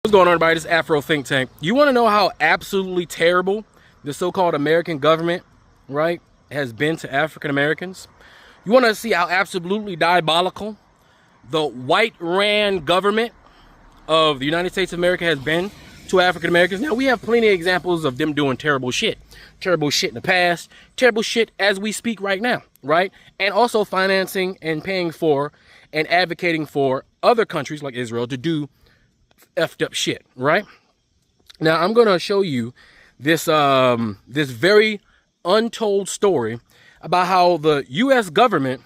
What's going on, everybody? This is Afro Think Tank. You want to know how absolutely terrible the so-called American government, right, has been to African Americans? You want to see how absolutely diabolical the white-ran government of the United States of America has been to African Americans? Now, we have plenty of examples of them doing terrible shit. Terrible shit in the past, terrible shit as we speak right now, right? And also financing and paying for and advocating for other countries like Israel to do effed up shit, right? Now, I'm going to show you this this very untold story about how the U.S. government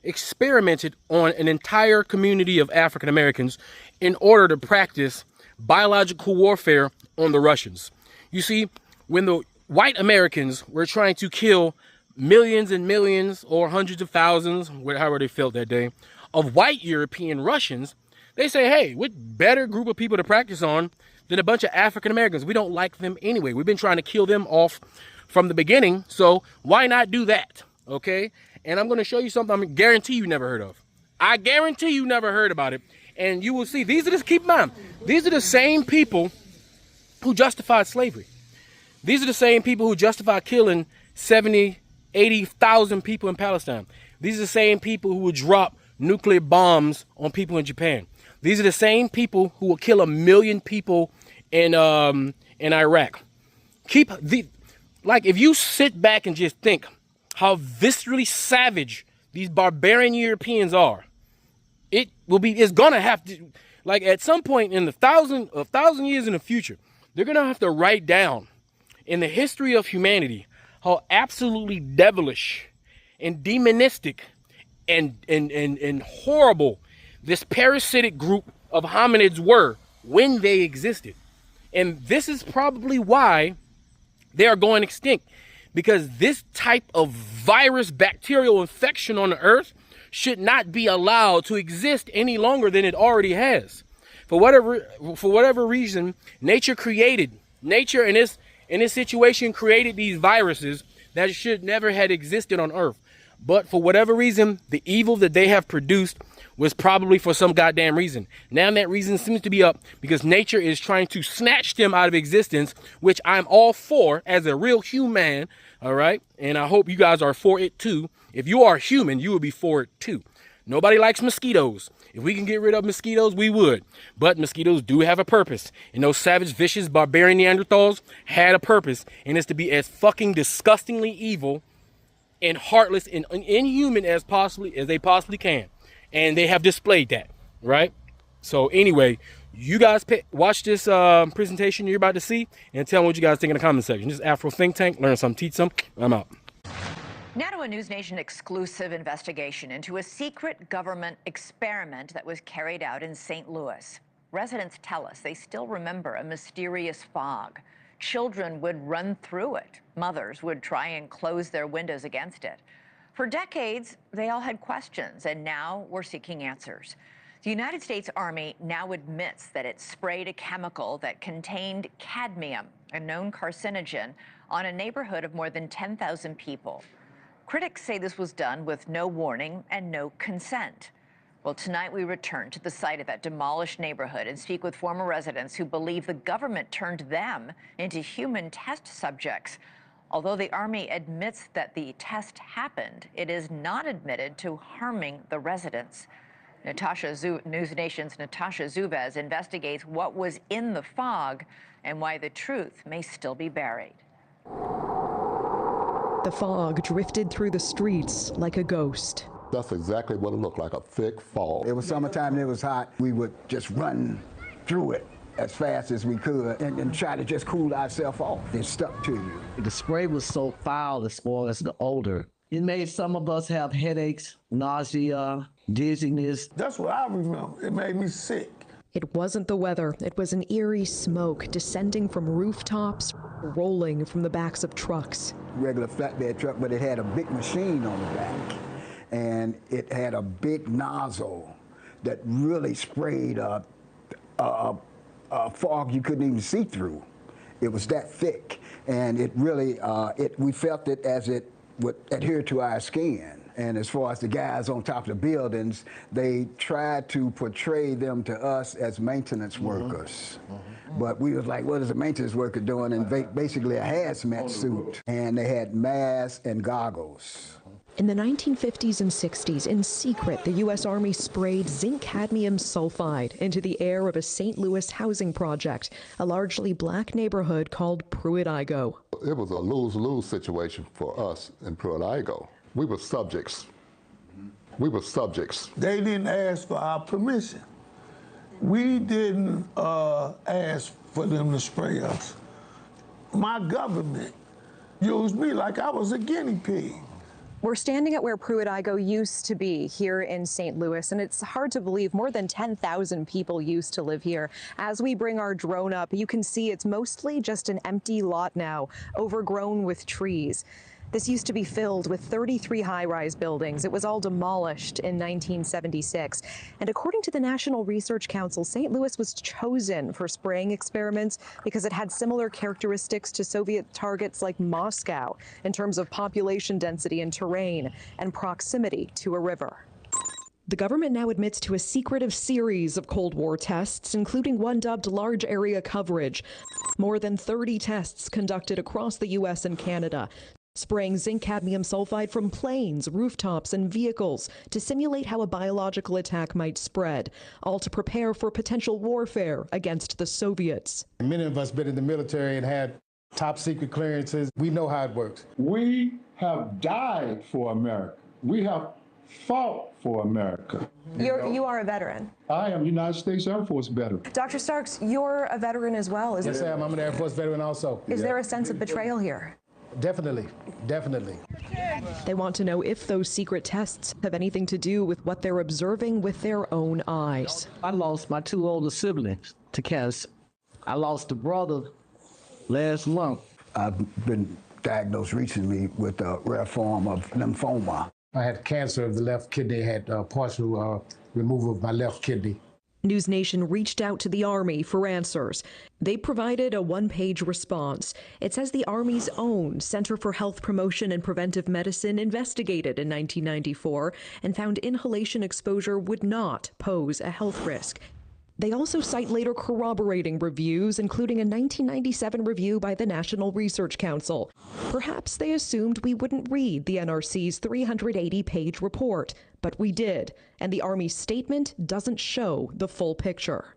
experimented on an entire community of African Americans in order to practice biological warfare on the Russians. You see, when the white Americans were trying to kill millions and millions or hundreds of thousands, however they felt that day, of white European Russians, they say, hey, what better group of people to practice on than a bunch of African Americans? We don't like them anyway. We've been trying to kill them off from the beginning, so why not do that, okay? And I'm going to show you something I guarantee you never heard of. I guarantee you never heard about it, and you will see. Keep in mind, these are the same people who justified slavery. These are the same people who justified killing 70, 80,000 people in Palestine. These are the same people who would drop nuclear bombs on people in Japan. These are the same people who will kill 1 million people in Iraq. If you sit back and just think how viscerally savage these barbarian Europeans are, it's gonna have to, like, at some point in a thousand years in the future, they're gonna have to write down in the history of humanity how absolutely devilish and demonistic and horrible this parasitic group of hominids were when they existed. And this is probably why they are going extinct, because this type of virus bacterial infection on the earth should not be allowed to exist any longer than it already has. For whatever reason, nature in this situation created these viruses that should never have existed on earth. But for whatever reason, the evil that they have produced was probably for some goddamn reason. Now that reason seems to be up because nature is trying to snatch them out of existence, which I'm all for as a real human, all right? And I hope you guys are for it too. If you are human, you will be for it too. Nobody likes mosquitoes. If we can get rid of mosquitoes, we would. But mosquitoes do have a purpose. And those savage, vicious, barbarian Neanderthals had a purpose. And it's to be as fucking disgustingly evil and heartless and inhuman as they possibly can. And they have displayed that, right? So anyway, you guys watch this presentation you're about to see and tell me what you guys think in the comment section. This is Afro Think Tank. Learn some, teach some. I'm out. Now to a News Nation exclusive investigation into a secret government experiment that was carried out in St. Louis. Residents tell us they still remember a mysterious fog. Children would run through it. Mothers would try and close their windows against it. For decades, they all had questions, and now we're seeking answers. The United States Army now admits that it sprayed a chemical that contained cadmium, a known carcinogen, on a neighborhood of more than 10,000 people. Critics say this was done with no warning and no consent. Well, tonight we return to the site of that demolished neighborhood and speak with former residents who believe the government turned them into human test subjects. Although the Army admits that the test happened, it is not admitted to harming the residents. News Nation's Natasha Zuvez investigates what was in the fog and why the truth may still be buried. The fog drifted through the streets like a ghost. That's exactly what it looked like, a thick fog. It was summertime and it was hot. We would just run through it as fast as we could and try to just cool ourselves off. It stuck to you. The spray was so foul as far as the odor. It made some of us have headaches, nausea, dizziness. That's what I remember. It made me sick. It wasn't the weather. It was an eerie smoke descending from rooftops, rolling from the backs of trucks. Regular flatbed truck, but it had a big machine on the back. And it had a big nozzle that really sprayed a fog you couldn't even see through. It was that thick. And it really, we felt it as it would adhere to our skin. And as far as the guys on top of the buildings, they tried to portray them to us as maintenance workers. But we was like, what is a maintenance worker doing? And basically a hazmat suit. And they had masks and goggles. In the 1950s and 60s, in secret, the U.S. Army sprayed zinc cadmium sulfide into the air of a St. Louis housing project, a largely black neighborhood called Pruitt-Igoe. It was a lose-lose situation for us in Pruitt-Igoe. We were subjects. We were subjects. They didn't ask for our permission. We didn't ask for them to spray us. My government used me like I was a guinea pig. We're standing at where Pruitt-Igoe used to be here in St. Louis, and it's hard to believe more than 10,000 people used to live here. As we bring our drone up, you can see it's mostly just an empty lot now, overgrown with trees. This used to be filled with 33 high-rise buildings. It was all demolished in 1976. And according to the National Research Council, St. Louis was chosen for spraying experiments because it had similar characteristics to Soviet targets like Moscow in terms of population density and terrain and proximity to a river. The government now admits to a secretive series of Cold War tests, including one dubbed large area coverage. More than 30 tests conducted across the U.S. and Canada, spraying zinc cadmium sulfide from planes, rooftops, and vehicles to simulate how a biological attack might spread, all to prepare for potential warfare against the Soviets. Many of us been in the military and had top secret clearances. We know how it works. We have died for America. We have fought for America. You are a veteran. I am United States Air Force veteran. Dr. Starks, you're a veteran as well, Yes, I am. I'm an Air Force veteran also. Is there a sense of betrayal here? Definitely, definitely. They want to know if those secret tests have anything to do with what they're observing with their own eyes. I lost my two older siblings to cancer. I lost a brother last month. I've been diagnosed recently with a rare form of lymphoma. I had cancer of the left kidney, had partial removal of my left kidney. News Nation reached out to the Army for answers. They provided a one-page response. It says the Army's own Center for Health Promotion and Preventive Medicine investigated in 1994 and found inhalation exposure would not pose a health risk. They also cite later corroborating reviews, including a 1997 review by the National Research Council. Perhaps they assumed we wouldn't read the NRC's 380-page report, but we did, and the Army's statement doesn't show the full picture.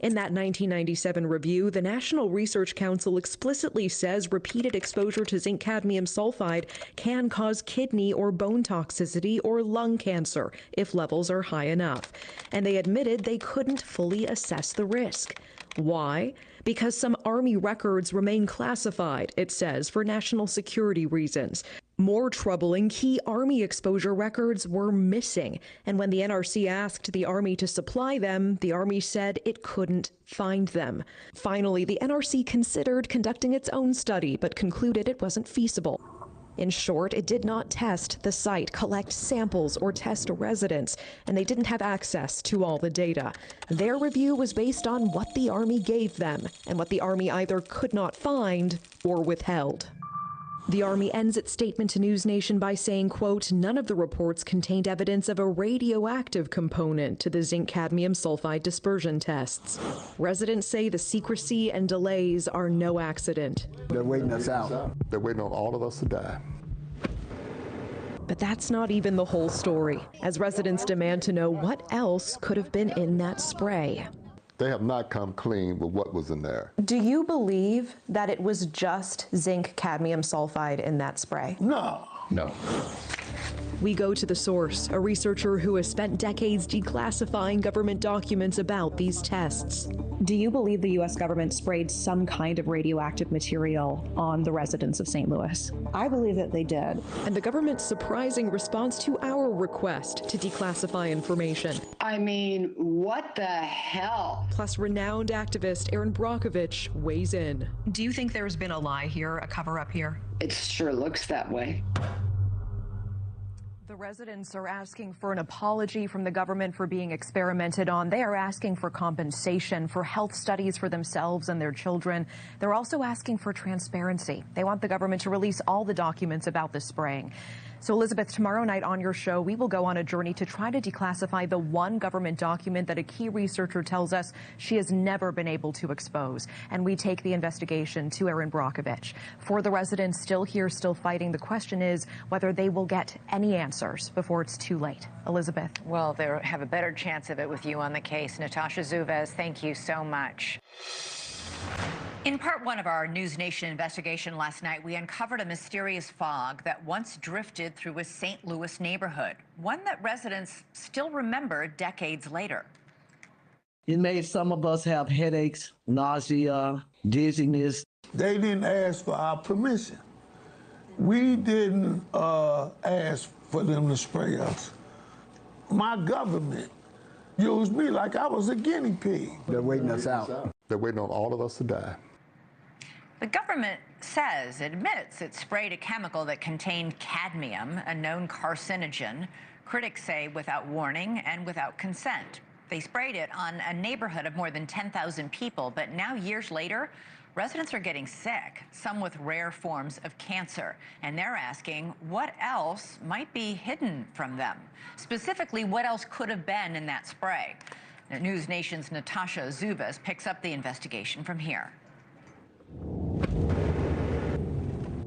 In that 1997 review, the National Research Council explicitly says repeated exposure to zinc cadmium sulfide can cause kidney or bone toxicity or lung cancer if levels are high enough. And they admitted they couldn't fully assess the risk. Why? Because some Army records remain classified, it says, for national security reasons. More troubling, key Army exposure records were missing, and when the NRC asked the Army to supply them, the Army said it couldn't find them. Finally, the NRC considered conducting its own study, but concluded it wasn't feasible. In short, it did not test the site, collect samples, or test residents, and they didn't have access to all the data. Their review was based on what the Army gave them, and what the Army either could not find or withheld. The Army ends its statement to News Nation by saying, quote, none of the reports contained evidence of a radioactive component to the zinc cadmium sulfide dispersion tests. Residents say the secrecy and delays are no accident. They're waiting us out. They're waiting on all of us to die. But that's not even the whole story, as residents demand to know what else could have been in that spray. They have not come clean with what was in there. Do you believe that it was just zinc cadmium sulfide in that spray? No. No. We go to the source, a researcher who has spent decades declassifying government documents about these tests. Do you believe the U.S. government sprayed some kind of radioactive material on the residents of St. Louis? I believe that they did. And the government's surprising response to our request to declassify information. I mean, what the hell? Plus, renowned activist Erin Brockovich weighs in. Do you think there's been a lie here, a cover-up here? It sure looks that way. The residents are asking for an apology from the government for being experimented on. They are asking for compensation for health studies for themselves and their children. They're also asking for transparency. They want the government to release all the documents about the spraying. So, Elizabeth, tomorrow night on your show, we will go on a journey to try to declassify the one government document that a key researcher tells us she has never been able to expose. And we take the investigation to Erin Brockovich. For the residents still here, still fighting, the question is whether they will get any answers before it's too late. Elizabeth. Well, they'll have a better chance of it with you on the case. Natasha Zuvez, thank you so much. In part one of our News Nation investigation last night, we uncovered a mysterious fog that once drifted through a St. Louis neighborhood, one that residents still remember decades later. It made some of us have headaches, nausea, dizziness. They didn't ask for our permission. We didn't ask for them to spray us. My government used me like I was a guinea pig. They're waiting us out. They're waiting on all of us to die. The government admits it sprayed a chemical that contained cadmium, a known carcinogen, critics say without warning and without consent. They sprayed it on a neighborhood of more than 10,000 people, but now years later, residents are getting sick, some with rare forms of cancer, and they're asking what else might be hidden from them. Specifically, what else could have been in that spray? News Nation's Natasha Zuvez picks up the investigation from here.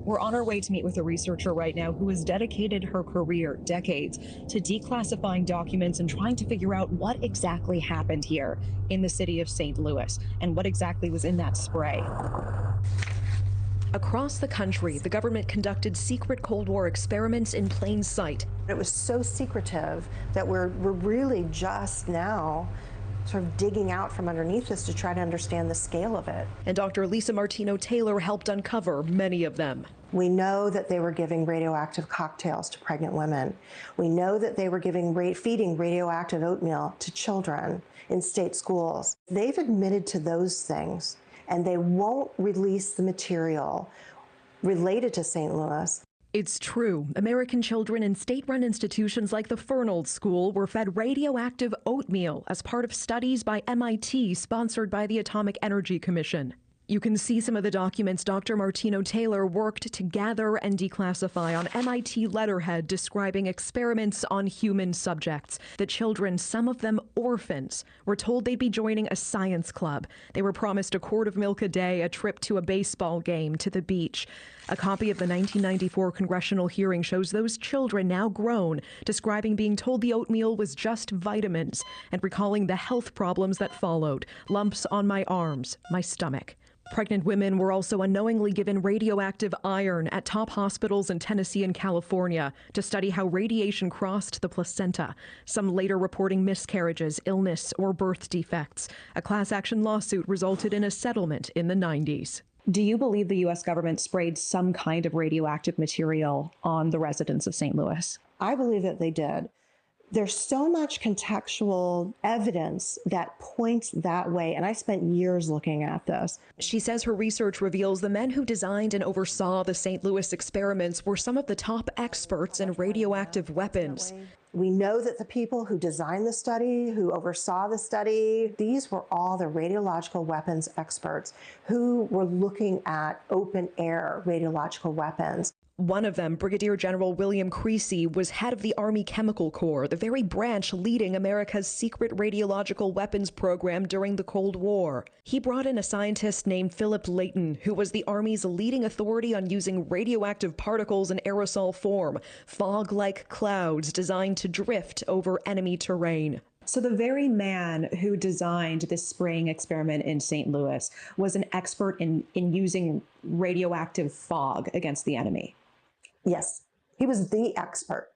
We're on our way to meet with a researcher right now who has dedicated her career, decades, to declassifying documents and trying to figure out what exactly happened here in the city of St. Louis and what exactly was in that spray. Across the country, the government conducted secret Cold War experiments in plain sight. It was so secretive that we're really just now sort of digging out from underneath us to try to understand the scale of it. And Dr. Lisa Martino-Taylor helped uncover many of them. We know that they were giving radioactive cocktails to pregnant women. We know that they were feeding radioactive oatmeal to children in state schools. They've admitted to those things, and they won't release the material related to St. Louis. It's true. American children in state-run institutions like the Fernald School were fed radioactive oatmeal as part of studies by MIT sponsored by the Atomic Energy Commission. You can see some of the documents Dr. Martino-Taylor worked to gather and declassify on MIT letterhead describing experiments on human subjects. The children, some of them orphans, were told they'd be joining a science club. They were promised a quart of milk a day, a trip to a baseball game, to the beach. A copy of the 1994 congressional hearing shows those children, now grown, describing being told the oatmeal was just vitamins and recalling the health problems that followed: lumps on my arms, my stomach. Pregnant women were also unknowingly given radioactive iron at top hospitals in Tennessee and California to study how radiation crossed the placenta, some later reporting miscarriages, illness, or birth defects. A class action lawsuit resulted in a settlement in the 90s. Do you believe the U.S. government sprayed some kind of radioactive material on the residents of St. Louis? I believe that they did. There's so much contextual evidence that points that way, and I spent years looking at this. She says her research reveals the men who designed and oversaw the St. Louis experiments were some of the top experts in radioactive weapons. We know that the people who designed the study, who oversaw the study, these were all the radiological weapons experts who were looking at open-air radiological weapons. One of them, Brigadier General William Creasy, was head of the Army Chemical Corps, the very branch leading America's secret radiological weapons program during the Cold War. He brought in a scientist named Philip Layton, who was the Army's leading authority on using radioactive particles in aerosol form, fog-like clouds designed to drift over enemy terrain. So the very man who designed this spraying experiment in St. Louis was an expert in using radioactive fog against the enemy. Yes, he was the expert,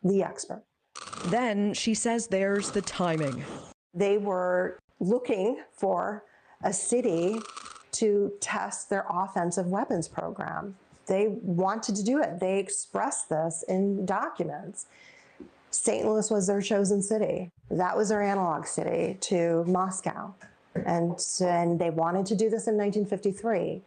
the expert. Then she says there's the timing. They were looking for a city to test their offensive weapons program. They wanted to do it. They expressed this in documents. St. Louis was their chosen city. That was their analog city to Moscow. And they wanted to do this in 1953.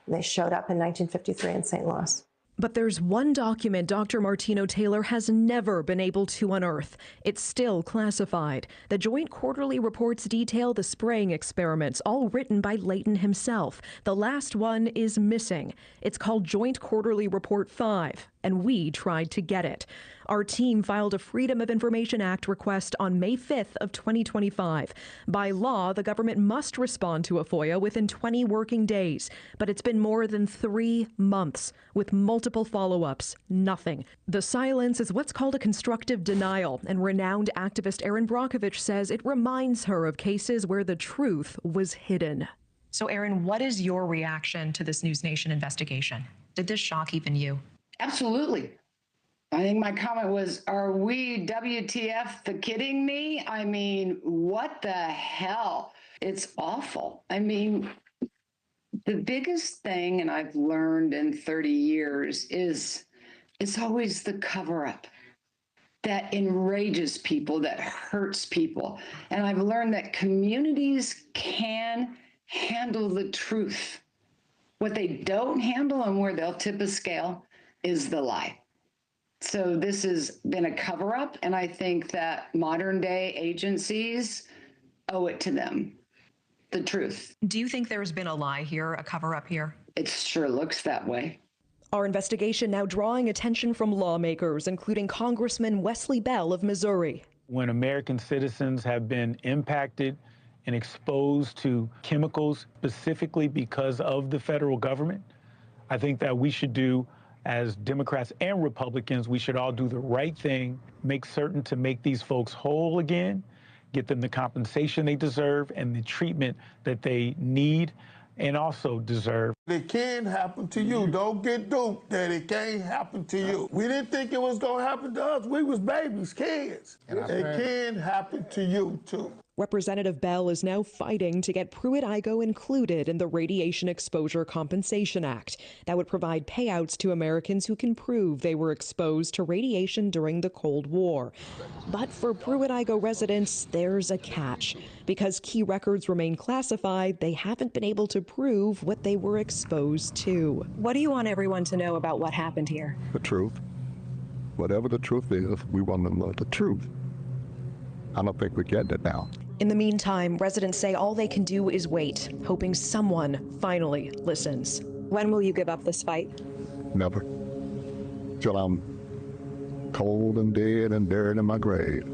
They showed up in 1953 in St. Louis. But there's one document Dr. Martino Taylor has never been able to unearth. It's still classified. The Joint Quarterly Reports detail the spraying experiments, all written by Layton himself. The last one is missing. It's called Joint Quarterly Report 5, and we tried to get it. Our team filed a Freedom of Information Act request on May 5th of 2025. By law, the government must respond to a FOIA within 20 working days, but it's been more than 3 months with multiple follow-ups. Nothing. The silence is what's called a constructive denial, and renowned activist Erin Brockovich says it reminds her of cases where the truth was hidden. So, Erin, what is your reaction to this News Nation investigation? Did this shock even you? Absolutely. I think my comment was, are we WTF the kidding me? I mean, what the hell? It's awful. I mean, the biggest thing, and I've learned in 30 years, is it's always the cover-up that enrages people, that hurts people. And I've learned that communities can handle the truth. What they don't handle and where they'll tip a scale is the lie. So this has been a cover-up, and I think that modern-day agencies owe it to them, the truth. Do you think there's been a lie here, a cover-up here? It sure looks that way. Our investigation now drawing attention from lawmakers, including Congressman Wesley Bell of Missouri. When American citizens have been impacted and exposed to chemicals specifically because of the federal government, I think that we should do, as Democrats and Republicans, we should all do the right thing, make certain to make these folks whole again, get them the compensation they deserve and the treatment that they need and also deserve. It can happen to you. Don't get duped that it can't happen to you. We didn't think it was going to happen to us. We was babies, kids. It can happen to you, too. Representative Bell is now fighting to get Pruitt-Igoe included in the Radiation Exposure Compensation Act that would provide payouts to Americans who can prove they were exposed to radiation during the Cold War. But for Pruitt-Igoe residents, there's a catch. Because key records remain classified, they haven't been able to prove what they were exposed to. What do you want everyone to know about what happened here? The truth. Whatever the truth is, we want to know the truth. I don't think we're getting it now. In the meantime, residents say all they can do is wait, hoping someone finally listens. When will you give up this fight? Never. Till I'm cold and dead and buried in my grave.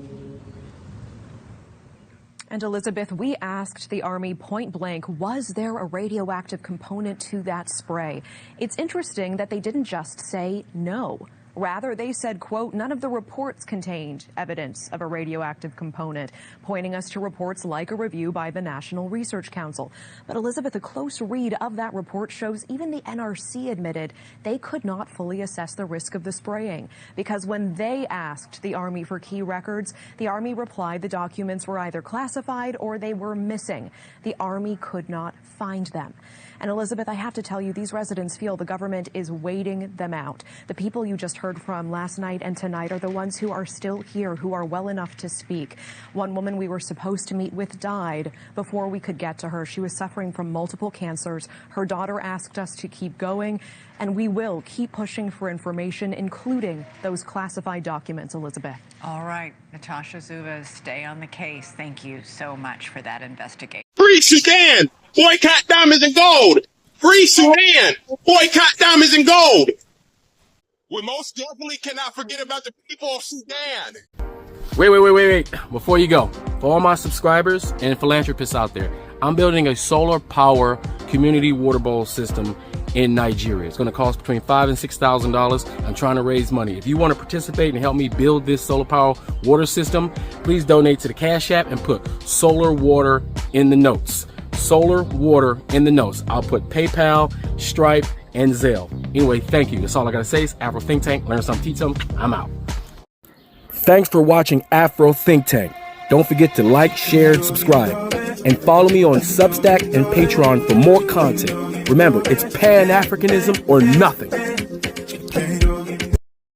And Elizabeth, we asked the Army point blank, was there a radioactive component to that spray? It's interesting that they didn't just say no. Rather, they said, quote, none of the reports contained evidence of a radioactive component, pointing us to reports like a review by the National Research Council. But Elizabeth, a close read of that report shows even the NRC admitted they could not fully assess the risk of the spraying, because when they asked the Army for key records, the Army replied the documents were either classified or they were missing. The Army could not find them. And Elizabeth, I have to tell you, these residents feel the government is waiting them out. The people you just heard from last night and tonight are the ones who are still here, who are well enough to speak. One woman we were supposed to meet with died before we could get to her. She was suffering from multiple cancers. Her daughter asked us to keep going, and we will keep pushing for information, including those classified documents, Elizabeth. All right, Natasha Zuba, stay on the case. Thank you so much for that investigation. Free Sudan! Boycott diamonds and gold! Free Sudan! Boycott diamonds and gold! We most definitely cannot forget about the people of Sudan. Wait. Before you go, for all my subscribers and philanthropists out there, I'm building a solar power community water bowl system in Nigeria. It's going to cost between $5,000 and $6,000. I'm trying to raise money. If you want to participate and help me build this solar power water system, please donate to the Cash App and put solar water in the notes. Solar water in the notes. I'll put PayPal, Stripe, and Zelle. Anyway, thank you. That's all I gotta say. It's Afro Think Tank. Learn something, teach something. I'm out. Thanks for watching Afro Think Tank. Don't forget to like, share, and subscribe. And follow me on Substack and Patreon for more content. Remember, it's Pan-Africanism or nothing.